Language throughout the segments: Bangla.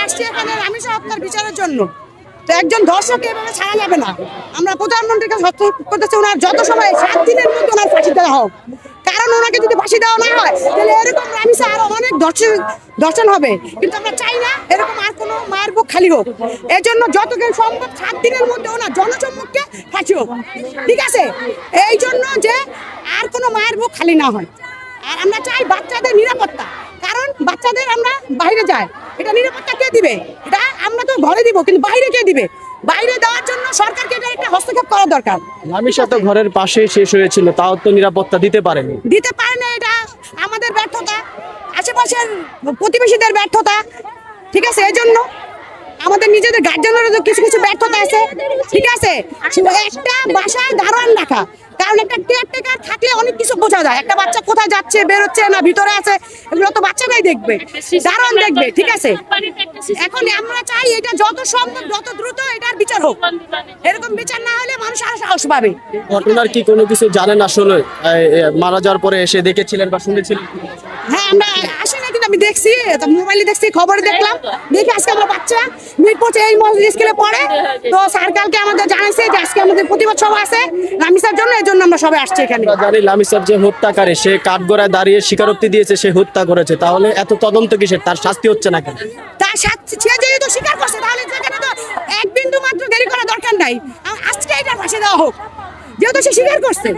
আসছি এখানে রামিসা হত্যার বিচারের জন্য। তো একজন ধর্ষককে এভাবে ছাড়া যাবে না। আমরা প্রধানমন্ত্রীকে সতর্ক করতেছি, ওনার যত সময় 7 দিনের মধ্যে ওনার ফাঁসি দেওয়া হোক। কারণ ওনাকে যদি ফাঁসি দেওয়া না হয় তাহলে এরকম রামিসা আরো অনেক ধর্ষণ হবে। কিন্তু আমরা চাই না এরকম আর কোনো মায়ের বুক খালি হোক। এর জন্য যতক্ষণ সম্ভব 7 দিনের মধ্যে ওনার জনসম্মুখে ফাঁসি হোক, ঠিক আছে? এই জন্য যে আর কোনো মায়ের বুক খালি না হয়। আর আমরা চাই বাচ্চাদের নিরাপত্তা, কারণ বাচ্চাদের আমরা বাইরে যাই, এটা নিরাপত্তা কে দিবে? এটা আমরা তো ঘরে দিব, কিন্তু বাইরে কে দিবে? বাইরে দেওয়ার জন্য সরকারকে এটা একটা হস্তক্ষেপ করা দরকার। রামিসা তো ঘরের পাশে শেষ হয়েছিল, তাও তো নিরাপত্তা দিতে পারেনি। দিতে পারে না, এটা আমাদের ব্যর্থতা, আশেপাশের প্রতিবেশীদের ব্যর্থতা, ঠিক আছে? এই জন্য আমাদের নিজেদের গার্জেনেরও কিছু কিছু ব্যর্থতা আছে, ঠিক আছে? একটা বাসায় দারোয়ান রাখা, কারণ একটা কেয়ারটেকার থাকলে অনেক কিছু বোঝা যায়। একটা বাচ্চা কোথায় যাচ্ছে, বেরোচ্ছে না ভিতরে আছে, এগুলো তো বাচ্চারাই দেখবে, দারোয়ান দেখবে, ঠিক আছে? এখন আমরা চাই এটা যত সম্ভব যত দ্রুত এটার বিচার হোক। এরকম বিচার না হলে মানুষ আর সাহস পাবে। ঘটনার কি কোনো কিছু জানেন আসলে? মারা যাওয়ার পরে এসে দেখেছিলেন বা শুনেছিলেন? হ্যাঁ, আমরা আসি না, কিন্তু আমি দেখছি, মোবাইলে দেখছি, খবরে দেখলাম, দেখি আজকে আমার বাচ্চা মিরপুর এই মসজিদ স্কুলে পড়ে। তো স্যার কালকে আমাদের জানাইছে যে আজকে আমাদের প্রতিবাদ সভা আছে রামিসার জন্য, এই জন্য আমরা সবাই আসছি এখানে। আমরা জানি রামিসার যে হত্যাকারী, সে কাঠগড়ায় দাঁড়িয়ে স্বীকারোক্তি দিয়েছে সে হত্যা করেছে, তাহলে এত তদন্ত কিসের? তার শাস্তি হচ্ছে না কেন? তার সাথে সে যেহেতু স্বীকার করছে, তাহলে সেখানে তো এক বিন্দু মাত্র দেরি করার দরকার নাই। আজকে এটা ফাঁসি দেওয়া হোক, যেহেতু সে স্বীকার করছে,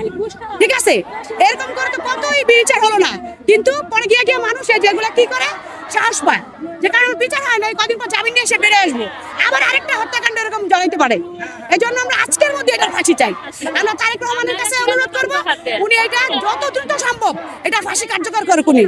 ঠিক আছে? এরকম করে তো কতই বিচার হলো না, কিন্তু পরে গিয়ে গিয়ে মানুষ যেগুলো কি করে সাহস পায়, যে কারণ বিচার হয় না, কদিন পর জামিন নিয়ে এসে বেড়ে আসবো, আবার আরেকটা হত্যাকাণ্ড এরকম জানাইতে পারে। এই জন্য আমরা আজকের মধ্যে এটার ফাঁসি চাই। আমরা তারেক রহমানের কাছে অনুরোধ করবো, উনি এটা যত দ্রুত সম্ভব এটা ফাঁসি কার্যকর করুক উনি।